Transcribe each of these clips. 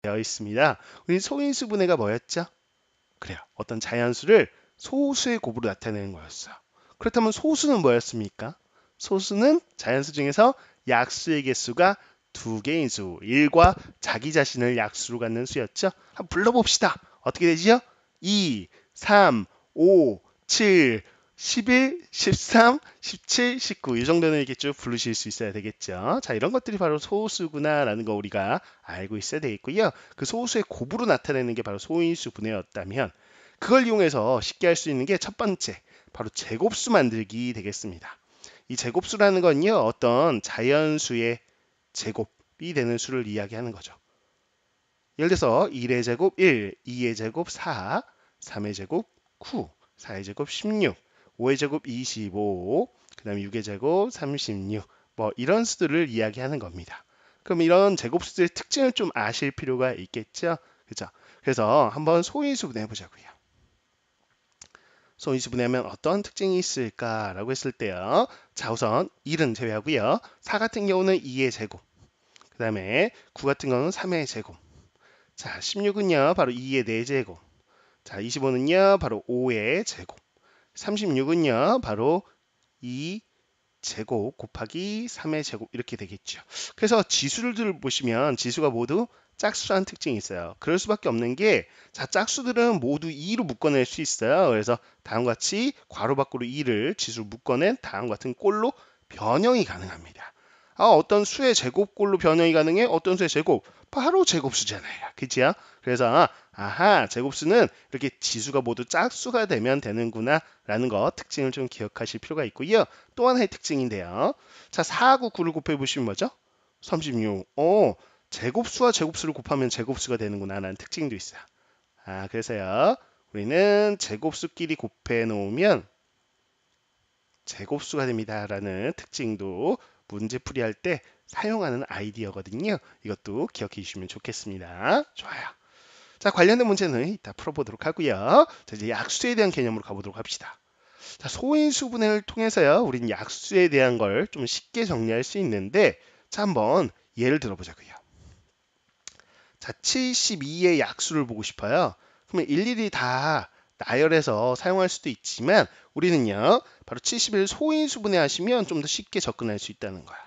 되어 있습니다. 우리 소인수 분해가 뭐였죠? 그래요. 어떤 자연수를 소수의 곱으로 나타내는 거였어요. 그렇다면 소수는 뭐였습니까? 소수는 자연수 중에서 약수의 개수가 두 개인 수, 1과 자기 자신을 약수로 갖는 수였죠. 한번 불러봅시다. 어떻게 되죠? 2, 3, 5, 7, 11, 13, 17, 19. 이 정도는 이렇게 쭉 부르실 수 있어야 되겠죠. 자, 이런 것들이 바로 소수구나라는 거 우리가 알고 있어야 되겠고요. 그 소수의 곱으로 나타내는 게 바로 소인수 분해였다면 그걸 이용해서 쉽게 할 수 있는 게 첫 번째, 바로 제곱수 만들기 되겠습니다. 이 제곱수라는 건요, 어떤 자연수의 제곱이 되는 수를 이야기하는 거죠. 예를 들어서 1의 제곱 1, 2의 제곱 4, 3의 제곱 9, 4의 제곱 16, 5의 제곱 25, 그 다음에 6의 제곱 36, 뭐 이런 수들을 이야기하는 겁니다. 그럼 이런 제곱수들의 특징을 좀 아실 필요가 있겠죠? 그죠? 그래서 한번 소인수 분해해 보자고요. 소인수 분해하면 어떤 특징이 있을까라고 했을 때요. 자, 우선 1은 제외하고요. 4 같은 경우는 2의 제곱, 그 다음에 9 같은 경우는 3의 제곱, 자, 16은요, 바로 2의 4제곱. 자, 25는요, 바로 5의 제곱. 36은요, 바로 2 제곱 곱하기 3의 제곱 이렇게 되겠죠. 그래서 지수를 보시면 지수가 모두 짝수라는 특징이 있어요. 그럴 수밖에 없는 게 자, 짝수들은 모두 2로 묶어낼 수 있어요. 그래서 다음과 같이 괄호 밖으로 2를 지수로 묶어낸 다음과 같은 꼴로 변형이 가능합니다. 어떤 수의 제곱꼴로 변형이 가능해? 어떤 수의 제곱? 바로 제곱수잖아요. 그치요? 그래서 아하, 제곱수는 이렇게 지수가 모두 짝수가 되면 되는구나 라는 거 특징을 좀 기억하실 필요가 있고요. 또 하나의 특징인데요. 자, 4하고 9를 곱해 보시면 뭐죠? 36. 제곱수와 제곱수를 곱하면 제곱수가 되는구나 라는 특징도 있어요. 그래서요. 우리는 제곱수끼리 곱해 놓으면 제곱수가 됩니다 라는 특징도 문제풀이할 때 사용하는 아이디어거든요. 이것도 기억해 주시면 좋겠습니다. 좋아요. 자, 관련된 문제는 이따 풀어보도록 하고요. 자, 이제 약수에 대한 개념으로 가보도록 합시다. 자, 소인수 분해를 통해서요, 우린 약수에 대한 걸 좀 쉽게 정리할 수 있는데, 자, 한번 예를 들어보자고요. 자, 72의 약수를 보고 싶어요. 그러면 일일이 다 나열해서 사용할 수도 있지만, 우리는요, 바로 70을 소인수 분해하시면 좀 더 쉽게 접근할 수 있다는 거야.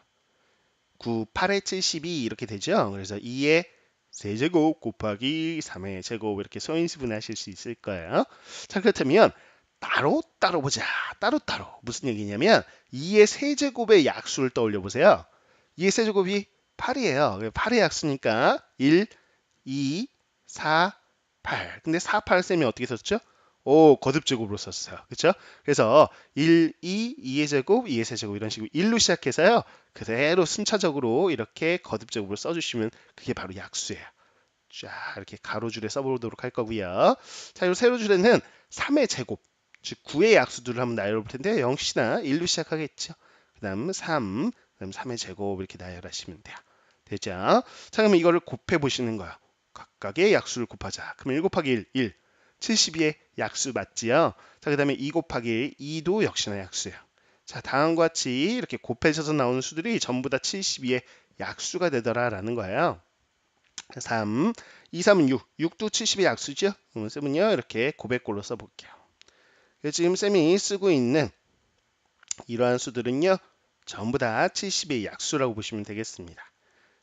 9, 8의 72 이렇게 되죠. 그래서 2의 세제곱 곱하기 3의 제곱 이렇게 소인수 분해하실 수 있을 거예요. 자, 그렇다면 따로 보자. 따로 무슨 얘기냐면 2의 세제곱의 약수를 떠올려 보세요. 2의 세제곱이 8이에요. 8의 약수니까 1, 2, 4, 8. 근데 4, 8 쌤이 어떻게 썼죠? 거듭제곱으로 썼어요. 그렇죠? 그래서 1, 2, 2의 제곱, 2의 세제곱 이런 식으로 1로 시작해서요. 그대로 순차적으로 이렇게 거듭제곱으로 써주시면 그게 바로 약수예요. 자, 이렇게 가로줄에 써보도록 할 거고요. 자, 이 세로줄에는 3의 제곱, 즉 9의 약수들을 한번 나열해 볼 텐데 역시나 1로 시작하겠죠. 그 다음 3, 그 다음 3의 제곱 이렇게 나열하시면 돼요. 되죠? 자, 그러면 이거를 곱해 보시는 거예요. 각각의 약수를 곱하자. 그럼 1 곱하기 1, 1. 72의 약수 맞지요? 자, 그 다음에 2 곱하기 1, 2도 역시나 약수예요. 자, 다음과 같이 이렇게 곱해져서 나오는 수들이 전부 다 72의 약수가 되더라라는 거예요. 3, 2, 3은 6, 6도 70의 약수죠? 쌤은요, 이렇게 고백꼴로 써볼게요. 지금 쌤이 쓰고 있는 이러한 수들은요, 전부 다 70의 약수라고 보시면 되겠습니다.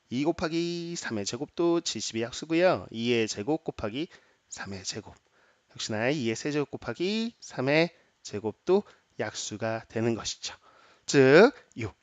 2 곱하기 3의 제곱도 70의 약수고요. 2의 제곱 곱하기 3의 제곱. 역시나 2의 세제곱 곱하기 3의 제곱도 약수가 되는 것이죠. 즉,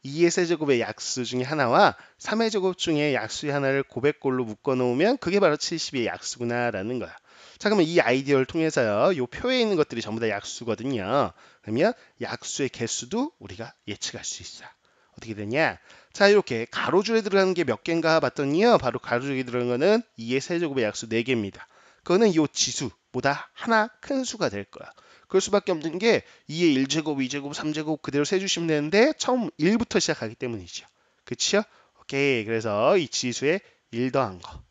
2의 세제곱의 약수 중에 하나와 3의 제곱 중에 약수의 하나를 고백꼴로 묶어 놓으면 그게 바로 70의 약수구나라는 거야. 자, 그러면 이 아이디어를 통해서요. 이 표에 있는 것들이 전부 다 약수거든요. 그러면 약수의 개수도 우리가 예측할 수 있어요. 어떻게 되냐? 자, 이렇게 가로줄에 들어가는 게 몇 개인가 봤더니요. 바로 가로줄에 들어가는 거는 2의 세제곱의 약수 4개입니다. 그거는 이 지수보다 하나 큰 수가 될 거야. 그럴 수밖에 없는 게 2의 1제곱, 2제곱, 3제곱 그대로 세주시면 되는데 처음 1부터 시작하기 때문이죠. 그치요? 오케이. 그래서 이 지수에 1 더한 거.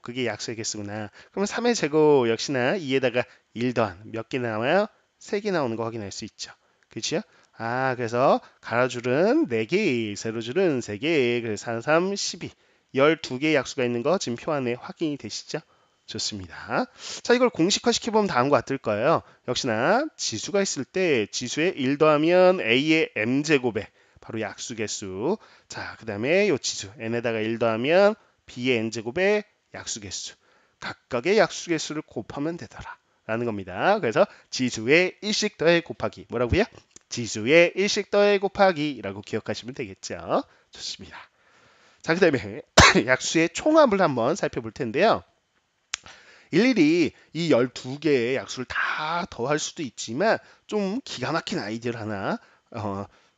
그게 약수의 개수구나. 그러면 3의 제곱 역시나 2에다가 1 더한 몇 개 나와요? 3개 나오는 거 확인할 수 있죠. 그치요? 그래서 가로줄은 4개, 세로줄은 3개, 그래서 4, 3, 12. 12개의 약수가 있는 거 지금 표 안에 확인이 되시죠? 좋습니다. 자, 이걸 공식화 시켜보면 다음과 같을 거예요. 역시나 지수가 있을 때 지수에 1 더하면 a의 m제곱에 바로 약수 개수. 자, 그 다음에 이 지수 n에다가 1 더하면 b의 n제곱에 약수 개수. 각각의 약수 개수를 곱하면 되더라 라는 겁니다. 그래서 지수의 1씩 더해 곱하기 뭐라고요? 지수의 1씩 더해 곱하기 라고 기억하시면 되겠죠. 좋습니다. 자, 그 다음에 약수의 총합을 한번 살펴볼 텐데요. 일일이 이 12개의 약수를 다 더할 수도 있지만 좀 기가 막힌 아이디어를 하나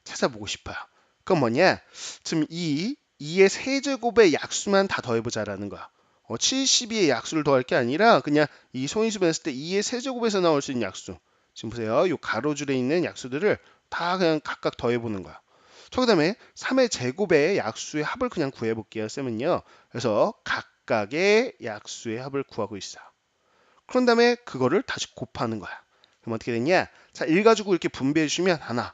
찾아보고 싶어요. 그건 뭐냐? 지금 2의 세제곱의 약수만 다 더해보자라는 거야. 72의 약수를 더할 게 아니라 그냥 이 소인수분 했을 때 2의 세제곱에서 나올 수 있는 약수. 지금 보세요. 이 가로줄에 있는 약수들을 다 그냥 각각 더해보는 거야. 그 다음에 3의 제곱의 약수의 합을 그냥 구해볼게요. 쌤은요. 그래서 각각의 약수의 합을 구하고 있어요. 그런 다음에 그거를 다시 곱하는 거야. 그럼 어떻게 됐냐? 자, 1 가지고 이렇게 분배해 주시면 하나,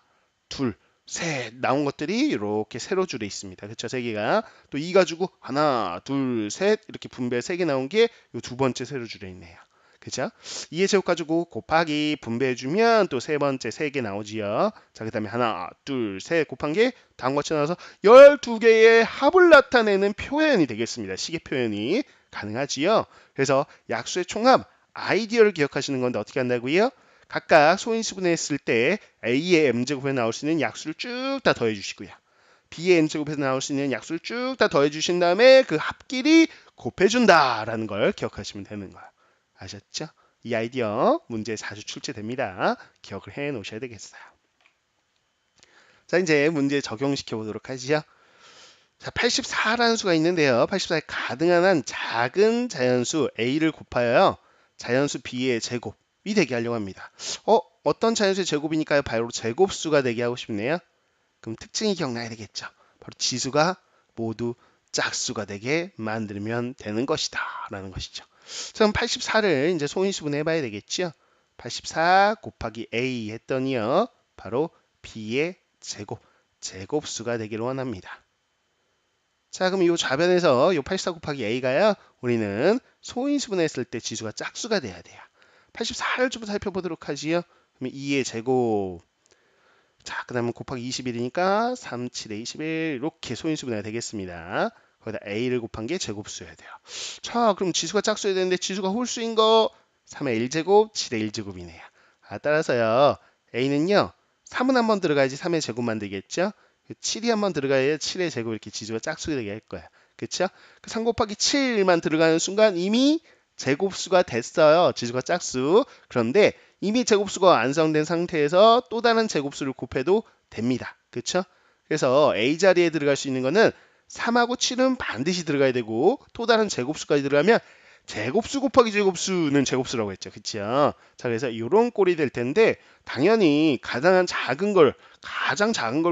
둘, 셋 나온 것들이 이렇게 세로 줄에 있습니다. 그렇죠? 3개가. 또 2 가지고 하나, 둘, 셋 이렇게 분배 3개 나온 게 이 두 번째 세로 줄에 있네요. 그죠? 2의 제곱 가지고 곱하기 분배해 주면 또 세 번째 3개 나오지요. 자, 그 다음에 하나, 둘, 셋 곱한 게 다음 것처럼 나와서 12개의 합을 나타내는 표현이 되겠습니다. 시계 표현이 가능하지요. 그래서 약수의 총합 아이디어를 기억하시는 건데 어떻게 한다고요? 각각 소인수분해 했을 때 A의 M제곱에 나올 수 있는 약수를 쭉 다 더해 주시고요. B의 N제곱에서 나올 수 있는 약수를 쭉 다 더해 주신 다음에 그 합끼리 곱해준다라는 걸 기억하시면 되는 거예요. 아셨죠? 이 아이디어 문제에 자주 출제됩니다. 기억을 해 놓으셔야 되겠어요. 자, 이제 문제 적용시켜 보도록 하지요. 자, 84라는 수가 있는데요. 84에 가등한 한 작은 자연수 A를 곱하여요. 자연수 B의 제곱이 되게 하려고 합니다. 어떤 자연수의 제곱이니까요? 바로 제곱수가 되게 하고 싶네요. 그럼 특징이 기억나야 되겠죠. 바로 지수가 모두 짝수가 되게 만들면 되는 것이다 라는 것이죠. 그럼 84를 이제 소인수분 해봐야 되겠죠. 84 곱하기 A 했더니요. 바로 B의 제곱수가 되기를 원합니다. 자, 그럼 이 좌변에서 이 84 곱하기 a가요. 우리는 소인수분했을 때 지수가 짝수가 돼야 돼요. 84를 좀 살펴보도록 하지요. 그럼 2의 제곱. 자, 그 다음에 곱하기 21이니까 3, 7에 21 이렇게 소인수분해가 되겠습니다. 거기다 a를 곱한 게 제곱수여야 돼요. 자, 그럼 지수가 짝수여야 되는데 지수가 홀수인 거 3의 1제곱, 7의 1제곱이네요. 따라서요. a는요. 3은 한번 들어가야지 3의 제곱만 되겠죠. 7이 한번 들어가야 7의 제곱 이렇게 지수가 짝수가 되게 할 거야. 그쵸? 그 3 곱하기 7만 들어가는 순간 이미 제곱수가 됐어요. 지수가 짝수. 그런데 이미 제곱수가 완성된 상태에서 또 다른 제곱수를 곱해도 됩니다. 그쵸? 그래서 A 자리에 들어갈 수 있는 거는 3하고 7은 반드시 들어가야 되고 또 다른 제곱수까지 들어가면 제곱수 곱하기 제곱수는 제곱수라고 했죠. 그쵸? 자, 그래서 이런 꼴이 될 텐데 당연히 가장 작은 걸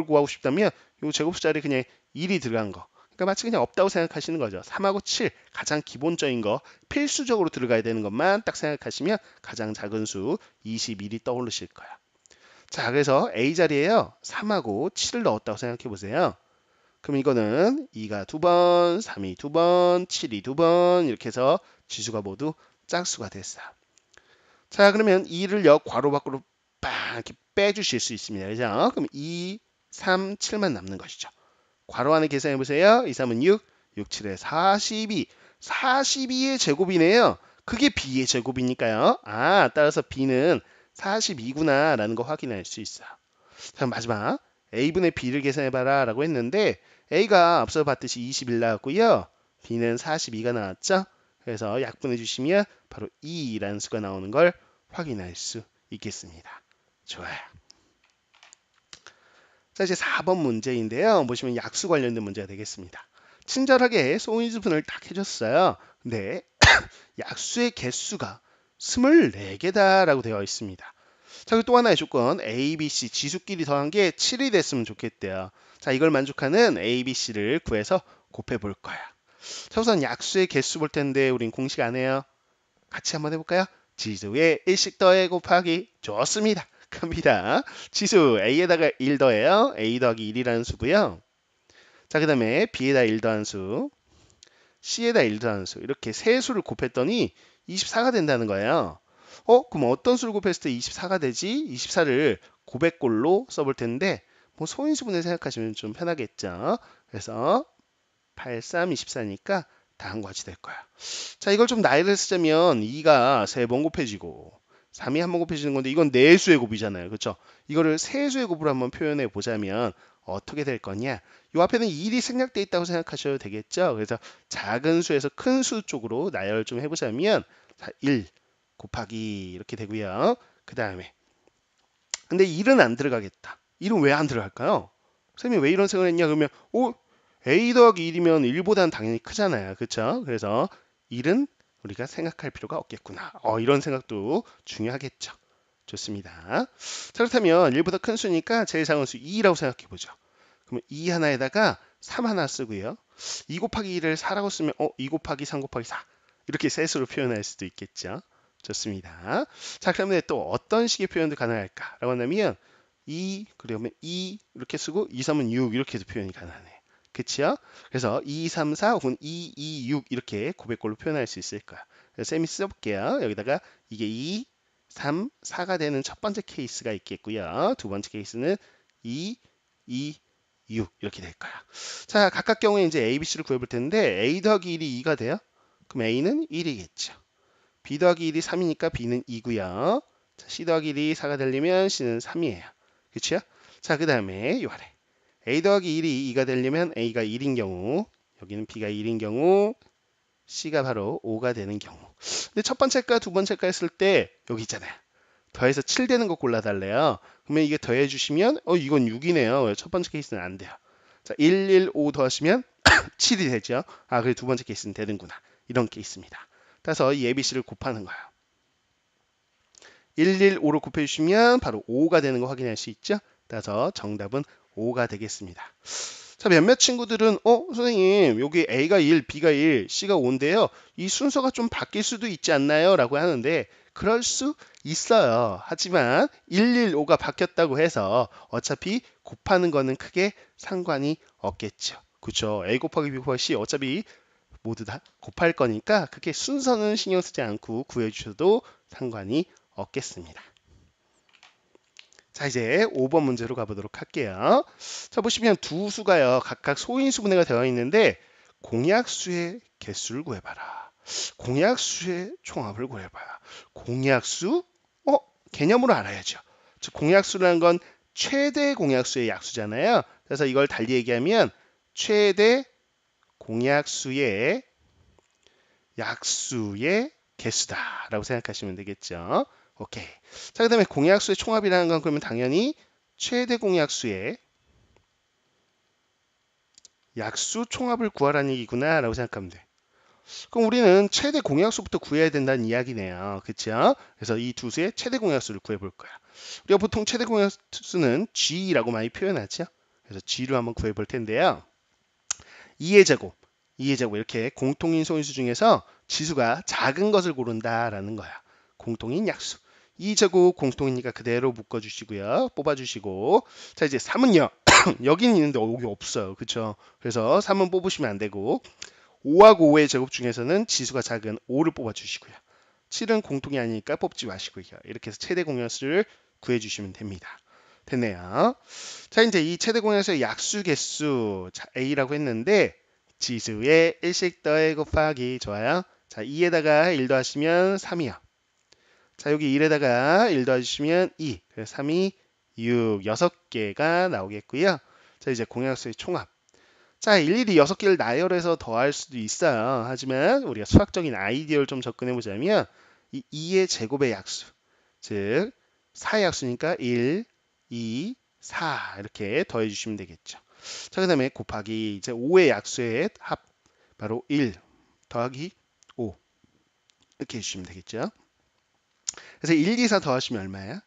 구하고 싶다면 이 제곱수 자리에 그냥 1이 들어간 거. 그러니까 마치 그냥 없다고 생각하시는 거죠. 3하고 7 가장 기본적인 거 필수적으로 들어가야 되는 것만 딱 생각하시면 가장 작은 수 21이 떠오르실 거야. 자, 그래서 A 자리에요. 3하고 7을 넣었다고 생각해 보세요. 그럼 이거는 2가 2번, 3이 2번, 7이 2번 이렇게 해서 지수가 모두 짝수가 됐어요. 자, 그러면 2를 괄호 밖으로 빡 이렇게 빼주실 수 있습니다. 그죠? 그럼 2, 3, 7만 남는 것이죠. 괄호 안에 계산해 보세요. 2, 3은 6, 6, 7에 42. 42의 제곱이네요. 그게 B의 제곱이니까요. 따라서 B는 42구나 라는 거 확인할 수 있어요. 자, 마지막 A분의 B를 계산해봐라 라고 했는데 A가 앞서 봤듯이 21 나왔고요. B는 42가 나왔죠. 그래서 약분해 주시면 바로 2라는 수가 나오는 걸 확인할 수 있겠습니다. 좋아요. 자, 이제 4번 문제인데요. 보시면 약수 관련된 문제가 되겠습니다. 친절하게 소인수분을 딱 해줬어요. 근데 약수의 개수가 24개다라고 되어 있습니다. 자, 그리고 또 하나의 조건 A, B, C 지수끼리 더한 게 7이 됐으면 좋겠대요. 자, 이걸 만족하는 A, B, C를 구해서 곱해 볼 거야. 자, 우선 약수의 개수 볼 텐데 우린 공식 안 해요. 같이 한번 해볼까요? 지수의 1씩 더해 곱하기. 좋습니다. 갑니다. 지수 A에다가 1 더해요. A 더하기 1이라는 수고요. 자, 그 다음에 B에다 1 더한 수. C에다 1 더하는 수 이렇게 세 수를 곱했더니 24가 된다는 거예요. 그럼 어떤 수를 곱했을 때 24가 되지? 24를 고백골로 써볼 텐데 뭐 소인수분해 생각하시면 좀 편하겠죠. 그래서 8, 3, 24니까 다음과 같이 될 거야. 자, 이걸 좀 나열을 쓰자면 2가 3번 곱해지고 3이 한 번 곱해지는 건데 이건 4수의 곱이잖아요. 그렇죠? 이거를 세수의 곱으로 한번 표현해 보자면 어떻게 될 거냐? 이 앞에는 1이 생략되어 있다고 생각하셔도 되겠죠? 그래서 작은 수에서 큰 수 쪽으로 나열 좀 해보자면 1 곱하기 이렇게 되고요. 그 다음에 근데 1은 안 들어가겠다. 1은 왜 안 들어갈까요? 선생님이 왜 이런 생각을 했냐? 그러면 A 더하기 1이면 1보다는 당연히 크잖아요. 그렇죠? 그래서 1은 우리가 생각할 필요가 없겠구나. 이런 생각도 중요하겠죠. 좋습니다. 자, 그렇다면 1보다 큰 수니까 제일 작은 수 2라고 생각해 보죠. 그러면 2 하나에다가 3 하나 쓰고요. 2 곱하기 2를 4라고 쓰면 2 곱하기 3 곱하기 4 이렇게 셋으로 표현할 수도 있겠죠. 좋습니다. 자, 그러면 또 어떤 식의 표현도 가능할까라고 한다면 2 그러면 2 이렇게 쓰고 2, 3은 6 이렇게 해도 표현이 가능하네. 그치요? 그래서 2, 3, 4 혹은 2, 2, 6 이렇게 고백골로 표현할 수 있을 거야. 그래서 쌤이 써볼게요. 여기다가 이게 2, 3, 4가 되는 첫 번째 케이스가 있겠고요. 두 번째 케이스는 2, 2, 6 이렇게 될 거야. 자, 각각 경우에 이제 A, B, C를 구해볼 텐데 A 더하기 1이 2가 돼요. 그럼 A는 1이겠죠. B 더하기 1이 3이니까 B는 2고요. 자, C 더하기 1이 4가 되려면 C는 3이에요. 그치요? 자, 그 다음에 요 아래 A 더하기 1이 2가 되려면 A가 1인 경우 여기는 B가 1인 경우 C가 바로 5가 되는 경우. 근데 첫 번째과 두 번째과 했을 때 여기 있잖아요. 더해서 7 되는 거 골라달래요. 그러면 이게 더해주시면 이건 6이네요. 첫 번째 케이스는 안 돼요. 자, 1, 1, 5 더하시면 7이 되죠. 그래 두 번째 케이스는 되는구나. 이런 케이스입니다. 따라서 이 ABC를 곱하는 거예요. 1, 1, 5로 곱해주시면 바로 5가 되는 거 확인할 수 있죠. 따라서 정답은 5가 되겠습니다. 자, 몇몇 친구들은 선생님 여기 A가 1, B가 1, C가 5인데요. 이 순서가 좀 바뀔 수도 있지 않나요? 라고 하는데 그럴 수 있어요. 하지만 115가 바뀌었다고 해서 어차피 곱하는 거는 크게 상관이 없겠죠. 그렇죠? A 곱하기 B 곱하기 C 어차피 모두 다 곱할 거니까 그렇게 순서는 신경 쓰지 않고 구해주셔도 상관이 없겠습니다. 자, 이제 5번 문제로 가보도록 할게요. 자, 보시면 두 수가요. 각각 소인수 분해가 되어 있는데 공약수의 개수를 구해봐라. 공약수의 총합을 구해봐라. 공약수? 개념으로 알아야죠. 즉 공약수라는 건 최대 공약수의 약수잖아요. 그래서 이걸 달리 얘기하면 최대 공약수의 약수의 개수다라고 생각하시면 되겠죠. 오케이. 자, 그 다음에 공약수의 총합이라는 건 그러면 당연히 최대 공약수의 약수 총합을 구하라는 얘기구나 라고 생각하면 돼. 그럼 우리는 최대 공약수부터 구해야 된다는 이야기네요. 그쵸? 그래서 이 두 수의 최대 공약수를 구해볼 거야. 우리가 보통 최대 공약수는 G라고 많이 표현하죠. 그래서 G로 한번 구해볼 텐데요. 2의 제곱, 2의 제곱 이렇게 공통인 소인수 중에서 지수가 작은 것을 고른다라는 거야. 공통인 약수. 2제곱 공통이니까 그대로 묶어주시고요. 뽑아주시고. 자, 이제 3은요. 여기는 있는데 여기 없어요. 그쵸? 그래서 3은 뽑으시면 안 되고 5하고 5의 제곱 중에서는 지수가 작은 5를 뽑아주시고요. 7은 공통이 아니니까 뽑지 마시고요. 이렇게 해서 최대 공약수를 구해주시면 됩니다. 됐네요. 자, 이제 이 최대 공약수의 약수 개수 A라고 했는데 지수에 1씩 더해 곱하기 좋아요. 자, 2에다가 1 더하시면 3이요. 자, 여기 1에다가 1 더하시면 2. 그래서 3이 6, 6개가 나오겠고요. 자, 이제 공약수의 총합. 자, 일일이 6개를 나열해서 더할 수도 있어요. 하지만 우리가 수학적인 아이디어를 좀 접근해 보자면 이 2의 제곱의 약수, 즉 4의 약수니까 1, 2, 4 이렇게 더해 주시면 되겠죠. 자, 그 다음에 곱하기 이제 5의 약수의 합, 바로 1 더하기 5 이렇게 해주시면 되겠죠. 그래서 1, 2, 4 더하시면 얼마야?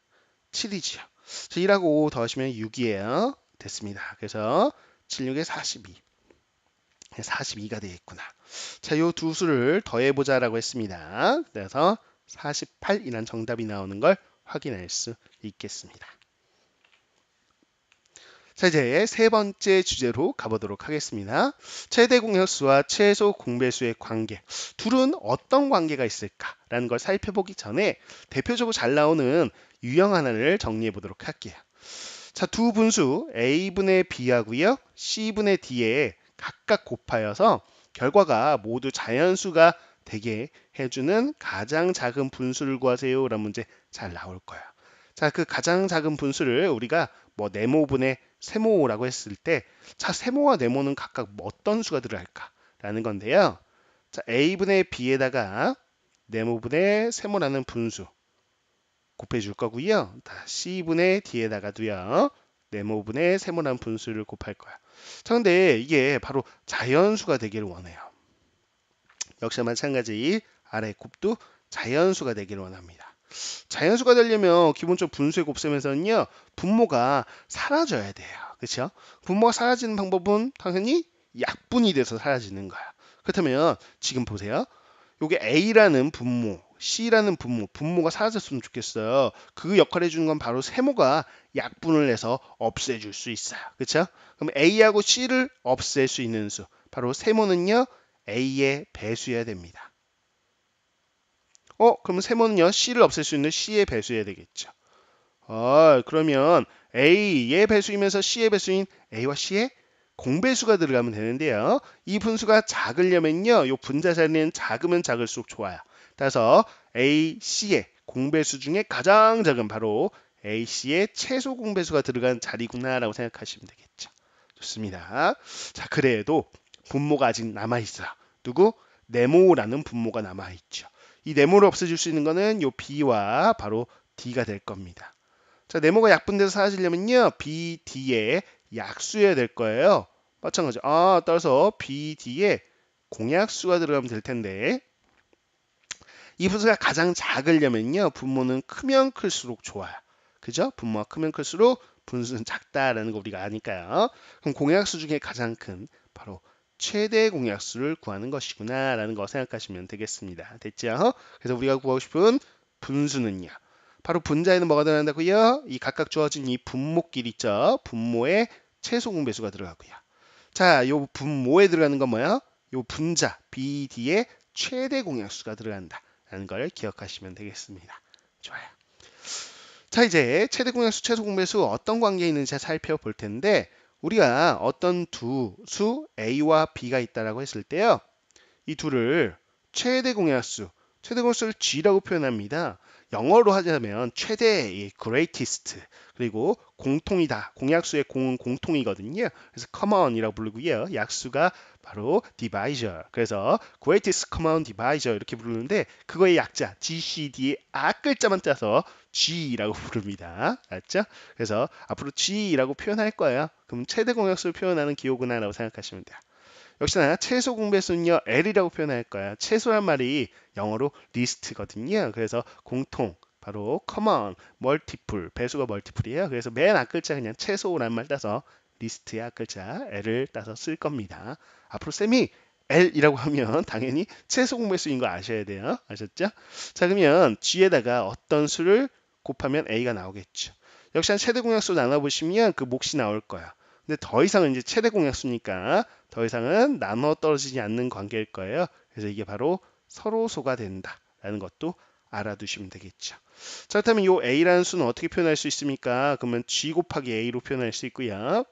7이지요. 자, 1하고 5 더하시면 6이에요. 됐습니다. 그래서 7, 6에 42. 42가 되겠구나. 자, 요 두 수를 더해보자라고 했습니다. 그래서 48이란 정답이 나오는 걸 확인할 수 있겠습니다. 자, 이제 세 번째 주제로 가보도록 하겠습니다. 최대 공약수와 최소 공배수의 관계. 둘은 어떤 관계가 있을까라는 걸 살펴보기 전에 대표적으로 잘 나오는 유형 하나를 정리해 보도록 할게요. 자, 두 분수 A분의 B하고요, C분의 D에 각각 곱하여서 결과가 모두 자연수가 되게 해주는 가장 작은 분수를 구하세요 라는 문제 잘 나올 거야. 자, 그 가장 작은 분수를 우리가 뭐 네모분의 세모라고 했을 때, 자, 세모와 네모는 각각 어떤 수가 들어갈까라는 건데요. 자, A분의 B에다가 네모분의 세모라는 분수 곱해줄 거고요. C분의 D에다가도요. 네모분의 세모라는 분수를 곱할 거야. 자, 근데 이게 바로 자연수가 되기를 원해요. 역시 마찬가지 아래 곱도 자연수가 되기를 원합니다. 자연수가 되려면 기본적으로 분수의 곱셈에서는요, 분모가 사라져야 돼요. 그렇죠? 분모가 사라지는 방법은 당연히 약분이 돼서 사라지는 거야. 그렇다면 지금 보세요. 요게 A라는 분모, C라는 분모가 사라졌으면 좋겠어요. 그 역할을 해주는 건 바로 세모가 약분을 해서 없애줄 수 있어요. 그렇죠? 그럼 A하고 C를 없앨 수 있는 수, 바로 세모는요, A의 배수여야 됩니다. 그러면 세모는요, C를 없앨 수 있는 C의 배수여야 되겠죠. 그러면 A의 배수이면서 C의 배수인 A와 C의 공배수가 들어가면 되는데요. 이 분수가 작으려면요, 요 분자 자리는 작으면 작을수록 좋아요. 따라서 A, C의 공배수 중에 가장 작은 바로 A, C의 최소 공배수가 들어간 자리구나라고 생각하시면 되겠죠. 좋습니다. 자, 그래도 분모가 아직 남아있어요. 누구? 네모라는 분모가 남아있죠. 이 네모를 없애줄 수 있는 거는 요 B와 바로 D가 될 겁니다. 자, 네모가 약분돼서 사라지려면요, B, D에 약수여야 될 거예요. 마찬가지. 따라서 B, D에 공약수가 들어가면 될 텐데, 이 분수가 가장 작으려면요, 분모는 크면 클수록 좋아요. 그죠? 분모가 크면 클수록 분수는 작다라는 거 우리가 아니까요. 그럼 공약수 중에 가장 큰 바로 최대 공약수를 구하는 것이구나 라는 거 생각하시면 되겠습니다. 됐죠? 그래서 우리가 구하고 싶은 분수는요, 바로 분자에는 뭐가 들어간다고요? 이 각각 주어진 이 분모끼리 있죠? 분모에 최소 공배수가 들어가고요. 자, 요 분모에 들어가는 건 뭐야? 요 분자 BD에 최대 공약수가 들어간다라는 걸 기억하시면 되겠습니다. 좋아요. 자, 이제 최대 공약수, 최소 공배수 어떤 관계에 있는지 살펴볼 텐데, 우리가 어떤 두 수 A와 B가 있다라고 했을 때요, 이 둘을 최대 공약수, 최대 공약수를 G라고 표현합니다. 영어로 하자면 최대의 greatest, 그리고 공통이다. 공약수의 공은 공통이거든요. 그래서 common이라고 부르고요. 약수가 바로 divisor. 그래서 greatest common divisor 이렇게 부르는데, 그거의 약자 GCD의 글자만 짜서 G라고 부릅니다. 알죠? 그래서 앞으로 G라고 표현할 거예요. 그럼 최대 공약수를 표현하는 기호구나라고 생각하시면 돼요. 역시나 최소 공배수는요, L이라고 표현할 거야. 최소란 말이 영어로 list거든요. 그래서 공통, 바로 common, multiple, 배수가 multiple이에요. 그래서 맨 앞글자 그냥 최소란 말 따서 리스트의 앞글자 L을 따서 쓸 겁니다. 앞으로 쌤이 L이라고 하면 당연히 최소 공배수인 거 아셔야 돼요. 아셨죠? 자, 그러면 G에다가 어떤 수를 곱하면 A가 나오겠죠. 역시나 최대 공약수 나눠보시면 그 몫이 나올 거야. 근데 더 이상은 이제 최대 공약수니까 더 이상은 나눠 떨어지지 않는 관계일 거예요. 그래서 이게 바로 서로소가 된다라는 것도 알아두시면 되겠죠. 자, 그렇다면 이 A라는 수는 어떻게 표현할 수 있습니까? 그러면 G 곱하기 A로 표현할 수 있고요.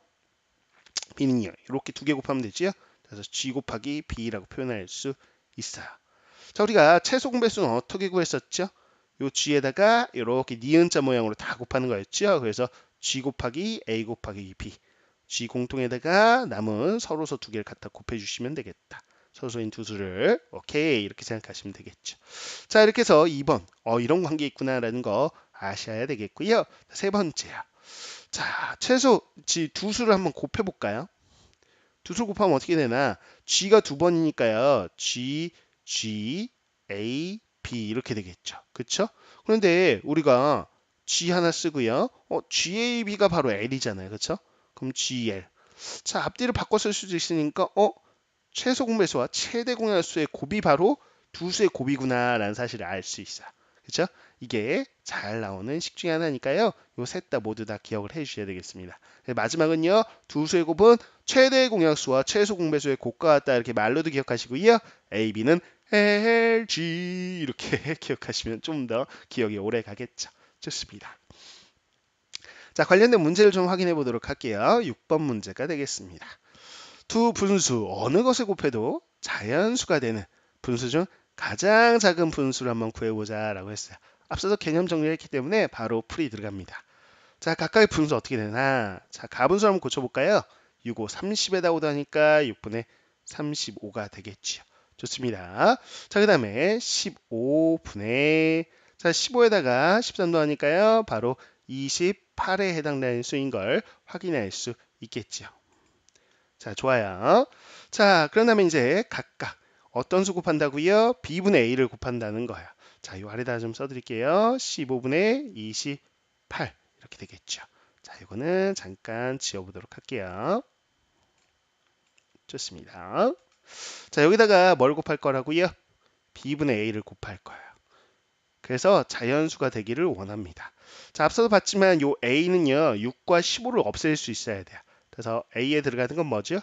B는요, 이렇게 두 개 곱하면 되죠. 그래서 G 곱하기 B라고 표현할 수 있어요. 자, 우리가 최소 공배수는 어떻게 구했었죠? 요 G에다가 이렇게 니은자 모양으로 다 곱하는 거였죠. 그래서 G 곱하기 A 곱하기 B. G 공통에다가 남은 서로소 두 개를 갖다 곱해주시면 되겠다. 서로소인 두 수를 오케이 이렇게 생각하시면 되겠죠. 자, 이렇게 해서 2번 이런 관계 있구나라는 거 아셔야 되겠고요. 세 번째야. 자, 최소 두 수를 한번 곱해볼까요? 두 수를 곱하면 어떻게 되나? G가 두 번이니까요. G, G, A, B 이렇게 되겠죠. 그쵸? 그런데 우리가 G 하나 쓰고요. GAB가 바로 L이잖아요. 그쵸? 그럼 GL. 자, 앞뒤를 바꿔 쓸 수도 있으니까 최소 공배수와 최대 공약수의 곱이 바로 두 수의 곱이구나라는 사실을 알 수 있어요. 그죠? 이게 잘 나오는 식 중에 하나니까요. 요 셋 다 모두 다 기억을 해 주셔야 되겠습니다. 네, 마지막은요. 두 수의 곱은 최대 공약수와 최소 공배수의 곱과 같다 이렇게 말로도 기억하시고요. A, B는 LG 이렇게 기억하시면 좀 더 기억이 오래 가겠죠. 좋습니다. 자, 관련된 문제를 좀 확인해 보도록 할게요. 6번 문제가 되겠습니다. 두 분수 어느 것을 곱해도 자연수가 되는 분수 중 가장 작은 분수를 한번 구해보자 라고 했어요. 앞서도 개념 정리를 했기 때문에 바로 풀이 들어갑니다. 자, 각각의 분수 어떻게 되나? 자, 가분수 한번 고쳐볼까요? 6, 5, 30에다 오다니까 6분의 35가 되겠지요. 좋습니다. 자, 그 다음에 15분의 자, 15에다가 13도 하니까요. 바로 28에 해당되는 수인 걸 확인할 수 있겠지요. 자, 좋아요. 자, 그런 다음에 이제 각각 어떤 수 곱한다고요? b분의 a를 곱한다는 거예요. 자, 이 아래다 좀 써드릴게요. 15분의 28 이렇게 되겠죠. 자, 이거는 잠깐 지워보도록 할게요. 좋습니다. 자, 여기다가 뭘 곱할 거라고요? b분의 a를 곱할 거예요. 그래서 자연수가 되기를 원합니다. 자, 앞서도 봤지만 요 a는요 6과 15를 없앨 수 있어야 돼요. 그래서 a에 들어가는 건 뭐죠?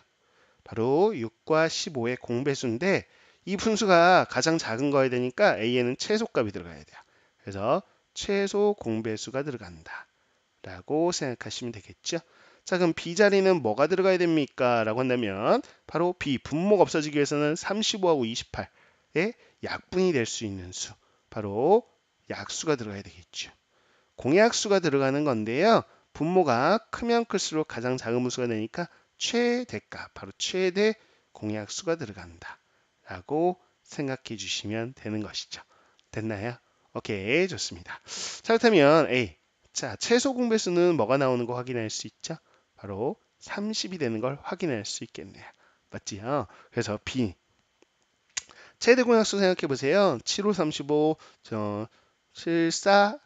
바로 6과 15의 공배수인데 이 분수가 가장 작은 거야 되니까 a에는 최소값이 들어가야 돼요. 그래서 최소 공배수가 들어간다 라고 생각하시면 되겠죠. 자, 그럼 b 자리는 뭐가 들어가야 됩니까? 라고 한다면 바로 b 분모가 없어지기 위해서는 35하고 28의 약분이 될 수 있는 수, 바로 약수가 들어가야 되겠죠. 공약수가 들어가는 건데요. 분모가 크면 클수록 가장 작은 분수가 되니까 최대값, 바로 최대 공약수가 들어간다 라고 생각해 주시면 되는 것이죠. 됐나요? 오케이, 좋습니다. 자, 그렇다면 A, 자, 최소 공배수는 뭐가 나오는 거 확인할 수 있죠? 바로 30이 되는 걸 확인할 수 있겠네요. 맞지요? 그래서 B, 최대 공약수 생각해 보세요. 7, 5, 35, 74,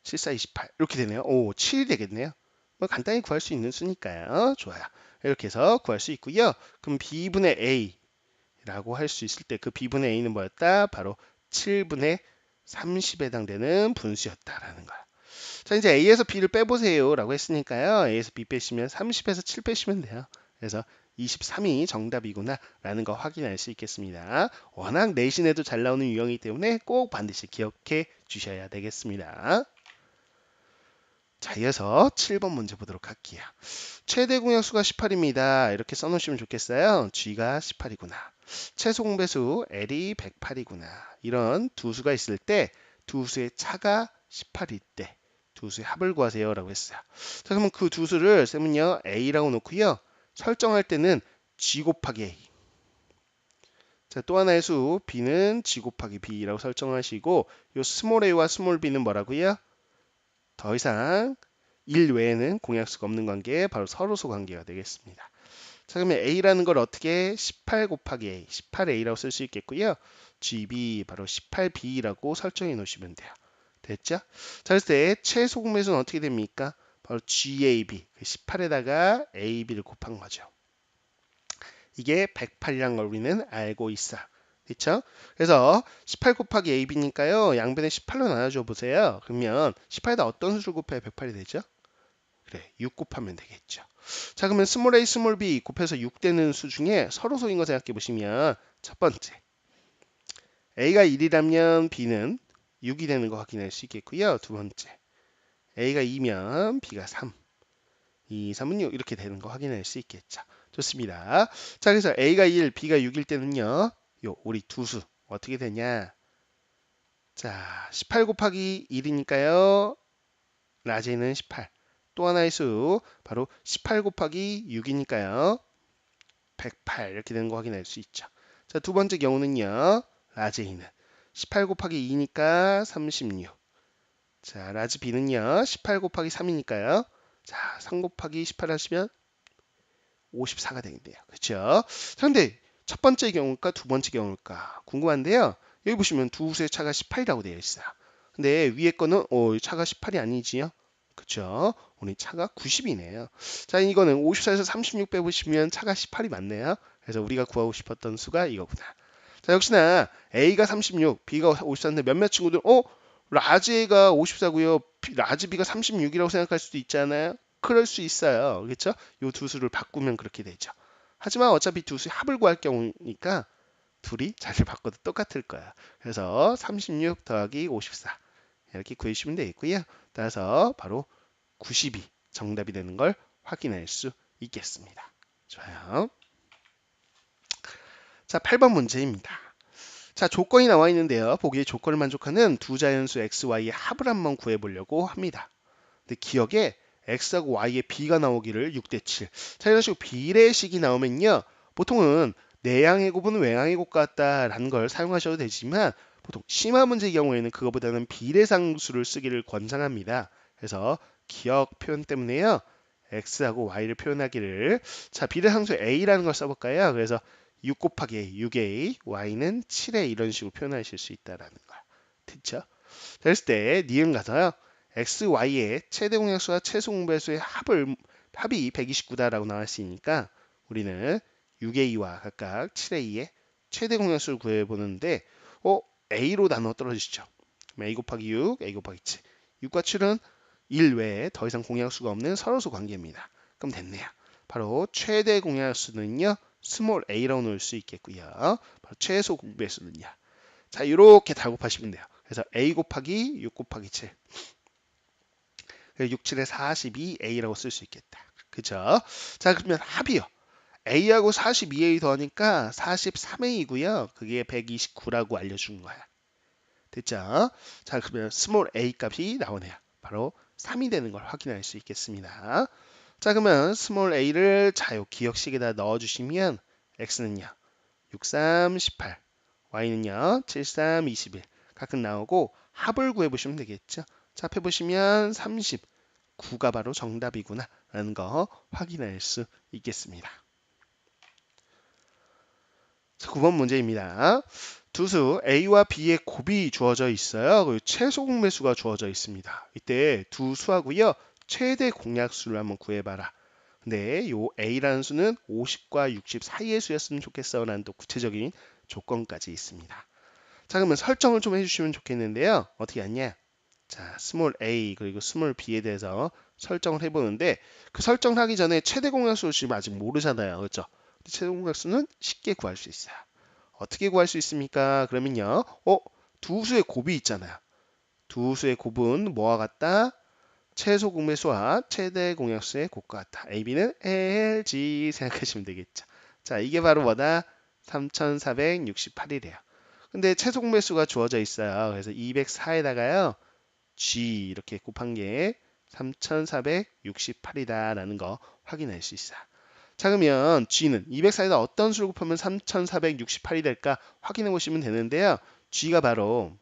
74, 28 이렇게 되네요. 오, 7이 되겠네요. 뭐 간단히 구할 수 있는 수니까요. 좋아요. 이렇게 해서 구할 수 있고요. 그럼 b분의 a라고 할 수 있을 때 그 b분의 a는 뭐였다? 바로 7분의 30에 해당되는 분수였다라는 거야. 자, 이제 a에서 b를 빼보세요 라고 했으니까요. a에서 b 빼시면 30에서 7 빼시면 돼요. 그래서 23이 정답이구나 라는 거 확인할 수 있겠습니다. 워낙 내신에도 잘 나오는 유형이기 때문에 꼭 반드시 기억해 주셔야 되겠습니다. 자, 이어서 7번 문제 보도록 할게요. 최대 공약수가 18입니다. 이렇게 써놓으시면 좋겠어요. G가 18이구나. 최소 공배수 L이 108이구나. 이런 두 수가 있을 때 두 수의 차가 18일 때 두 수의 합을 구하세요 라고 했어요. 자, 그러면 그 두 수를 쌤은요 A라고 놓고요. 설정할 때는 G 곱하기 A. 자, 또 하나의 수 B는 G 곱하기 B라고 설정하시고 요 스몰 a와 스몰 b는 뭐라고요? 더 이상 1 외에는 공약수가 없는 관계, 바로 서로소 관계가 되겠습니다. 자, 그러면 A라는 걸 어떻게 18 곱하기 A, 18A라고 쓸 수 있겠고요. GB 바로 18B라고 설정해 놓으시면 돼요. 됐죠? 자, 그랬을 때 최소 공배수는 어떻게 됩니까? 바로 GAB, 18에다가 AB를 곱한 거죠. 이게 108이란 걸 우리는 알고 있어. 그렇죠? 그래서 18 곱하기 AB니까요. 양변에 18로 나눠줘 보세요. 그러면 18에다 어떤 수를 곱해야 108이 되죠? 그래, 6 곱하면 되겠죠. 자, 그러면 스몰 a, 스몰 b 곱해서 6 되는 수 중에 서로소인 거 생각해 보시면 첫 번째, a가 1이라면 b는 6이 되는 거 확인할 수 있겠고요. 두 번째, a가 2면 b가 3, 2, 3은 6 이렇게 되는 거 확인할 수 있겠죠. 좋습니다. 자, 그래서 a가 1, b가 6일 때는요. 요 우리 두 수 어떻게 되냐? 자, 18 곱하기 1이니까요. 라지는 18. 또 하나의 수 바로 18 곱하기 6이니까요. 108 이렇게 되는 거 확인할 수 있죠. 자, 두 번째 경우는요. 라지 A는 18 곱하기 2니까 36. 자, 라지 B는요. 18 곱하기 3이니까요. 자, 3 곱하기 18 하시면 54가 되겠네요. 그렇죠? 그런데 첫 번째 경우일까 두 번째 경우일까 궁금한데요. 여기 보시면 두 수의 차가 18이라고 되어 있어요. 근데 위에 거는 차가 18이 아니지요? 그쵸? 오늘 차가 90이네요. 자, 이거는 54에서 36 빼보시면 차가 18이 맞네요. 그래서 우리가 구하고 싶었던 수가 이거구나. 자, 역시나 A가 36, B가 54인데 몇몇 친구들 라지 A가 54고요. 라지 B가 36이라고 생각할 수도 있잖아요. 그럴 수 있어요. 그렇죠? 이 두 수를 바꾸면 그렇게 되죠. 하지만 어차피 두 수의 합을 구할 경우니까 둘이 자리를 바꿔도 똑같을 거야. 그래서 36 더하기 54 이렇게 구해주시면 되겠고요. 따라서 바로 92 정답이 되는 걸 확인할 수 있겠습니다. 좋아요. 자, 8번 문제입니다. 자, 조건이 나와 있는데요. 보기에 조건을 만족하는 두 자연수 x, y의 합을 한번 구해보려고 합니다. 근데 기억에 x하고 y의 b가 나오기를 6대 7. 자, 이런 식으로 비례식이 나오면요. 보통은 내양의 곱은 외양의 곱 같다라는 걸 사용하셔도 되지만 보통 심화 문제의 경우에는 그거보다는 비례상수를 쓰기를 권장합니다. 그래서 기억 표현 때문에요. x하고 y를 표현하기를 자, 비례상수 a라는 걸 써볼까요? 그래서 6 곱하기 a, 6a, y는 7a 이런 식으로 표현하실 수 있다라는 거야. 됐죠? 그랬을 때 니은 가서요. x, y의 최대 공약수와 최소 공배수의 합이 129다라고 나왔으니까 우리는 6a와 각각 7a의 최대 공약수를 구해보는데 a로 나눠 떨어지죠. a 곱하기 6, a 곱하기 7. 6과 7은 1 외에 더 이상 공약수가 없는 서로수 관계입니다. 그럼 됐네요. 바로 최대 공약수는요. 스몰 a라고 놓을 수 있겠고요. 바로 최소 공배수는요. 자, 이렇게 다 곱하시면 돼요. 그래서 a 곱하기 6 곱하기 7. 6, 7에 42a라고 쓸 수 있겠다. 그죠? 자, 그러면 합이요. a하고 42a 더하니까 43a이고요. 그게 129라고 알려준 거야. 됐죠? 자, 그러면 스몰 a 값이 나오네요. 바로 3이 되는 걸 확인할 수 있겠습니다. 자, 그러면 스몰 a를 자요 기억식에다 넣어주시면 x는요. 63, 18, y는요. 73, 21 각각 나오고 합을 구해보시면 되겠죠. 자, 앞에 보시면 39가 바로 정답이구나 라는 거 확인할 수 있겠습니다. 자, 9번 문제입니다. 두수 A와 B의 곱이 주어져 있어요. 그리고 최소 공배수가 주어져 있습니다. 이때 두 수하고요. 최대 공약수를 한번 구해봐라. 근데 요 A라는 수는 50과 60 사이의 수였으면 좋겠어 라는 또 구체적인 조건까지 있습니다. 자, 그러면 설정을 좀 해주시면 좋겠는데요. 어떻게 하냐? 자, 스몰 a 그리고 스몰 b에 대해서 설정을 해보는데 그 설정을 하기 전에 최대 공약수를 지금 아직 모르잖아요. 그렇죠? 최대 공약수는 쉽게 구할 수 있어요. 어떻게 구할 수 있습니까? 그러면요. 두 수의 곱이 있잖아요. 두 수의 곱은 뭐와 같다? 최소 공배수와 최대 공약수의 곱과 같다. AB는 LG 생각하시면 되겠죠. 자, 이게 바로 뭐다? 3468이래요. 근데 최소 공배수가 주어져 있어요. 그래서 204에다가요. G 이렇게 곱한 게 3468이다라는 거 확인할 수 있어요. 자, 그러면 G는 204에다 어떤 수를 곱하면 3468이 될까 확인해 보시면 되는데요. G가 바로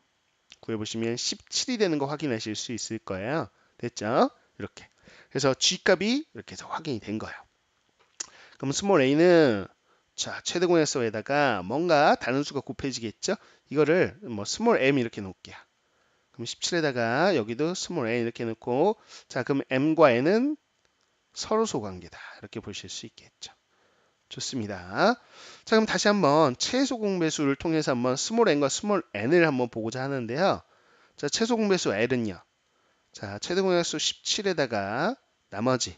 구해보시면 17이 되는 거 확인하실 수 있을 거예요. 됐죠? 이렇게. 그래서 G 값이 이렇게 해서 확인이 된 거예요. 그럼 스몰 a는 자, 최대 공약수에다가 뭔가 다른 수가 곱해지겠죠? 이거를 뭐 스몰 m 이렇게 놓을게요. 그럼 17에다가 여기도 스몰 n 이렇게 넣고 자, 그럼 m과 n은 서로소 관계다. 이렇게 보실 수 있겠죠. 좋습니다. 자, 그럼 다시 한번 최소 공배수를 통해서 한번 스몰 n과 스몰 n을 한번 보고자 하는데요. 자, 최소 공배수 L은요. 자, 최대 공약수 17에다가 나머지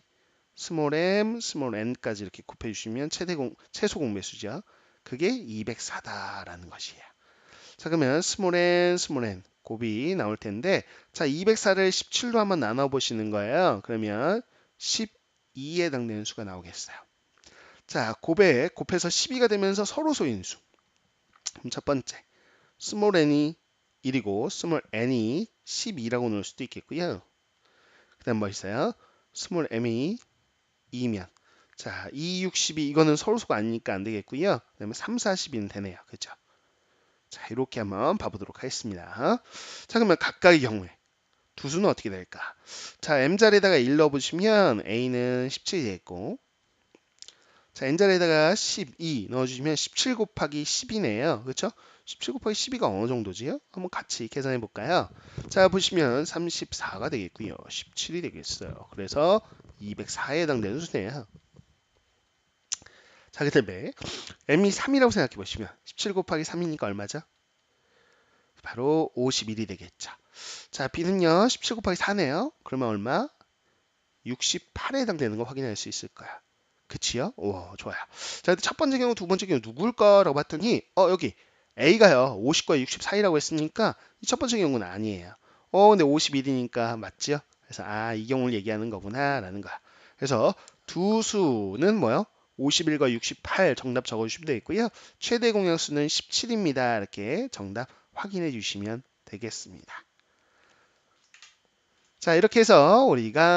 스몰 m, 스몰 n까지 이렇게 곱해 주시면 최소 공배수죠. 그게 204다라는 것이에요. 자, 그러면 스몰 n 곱이 나올 텐데 자, 204를 17로 한번 나눠 보시는 거예요. 그러면 12에 해당되는 수가 나오겠어요. 자, 곱해서 12가 되면서 서로 소인수. 그럼 첫 번째 스몰 n이 1이고 스몰 n이 12라고 놓을 수도 있겠고요. 그 다음 뭐 있어요? 스몰 m이 2면 자, 2, 6, 12 이거는 서로수가 아니니까 안 되겠고요. 그 다음에 3, 4, 12는 되네요. 그죠? 자, 이렇게 한번 봐보도록 하겠습니다. 자, 그러면 각각의 경우에 두 수는 어떻게 될까? 자, m자리에다가 1 넣어보시면 a는 17이 되겠고 자, n자리에다가 12 넣어주시면 17 곱하기 10이네요. 그렇죠? 17 곱하기 12가 어느 정도지요? 한번 같이 계산해 볼까요? 자, 보시면 34가 되겠고요. 17이 되겠어요. 그래서 204에 해당되는 수네요. 자, 그 다음에 m이 3이라고 생각해 보시면 17 곱하기 3이니까 얼마죠? 바로 51이 되겠죠. 자, B는요, 17 곱하기 4네요. 그러면 얼마? 68에 해당되는 거 확인할 수 있을 거야. 그치요? 오, 좋아요. 자, 첫 번째 경우, 두 번째 경우 누굴까라고 봤더니, 여기 A가요, 50과 60 사이라고 했으니까 이 첫 번째 경우는 아니에요. 근데 51이니까 맞죠? 그래서 이 경우를 얘기하는 거구나라는 거야. 그래서 두 수는 뭐요? 51과 68 정답 적어주시면 되겠고요. 최대 공약수는 17입니다. 이렇게 정답 확인해 주시면 되겠습니다. 자, 이렇게 해서 우리가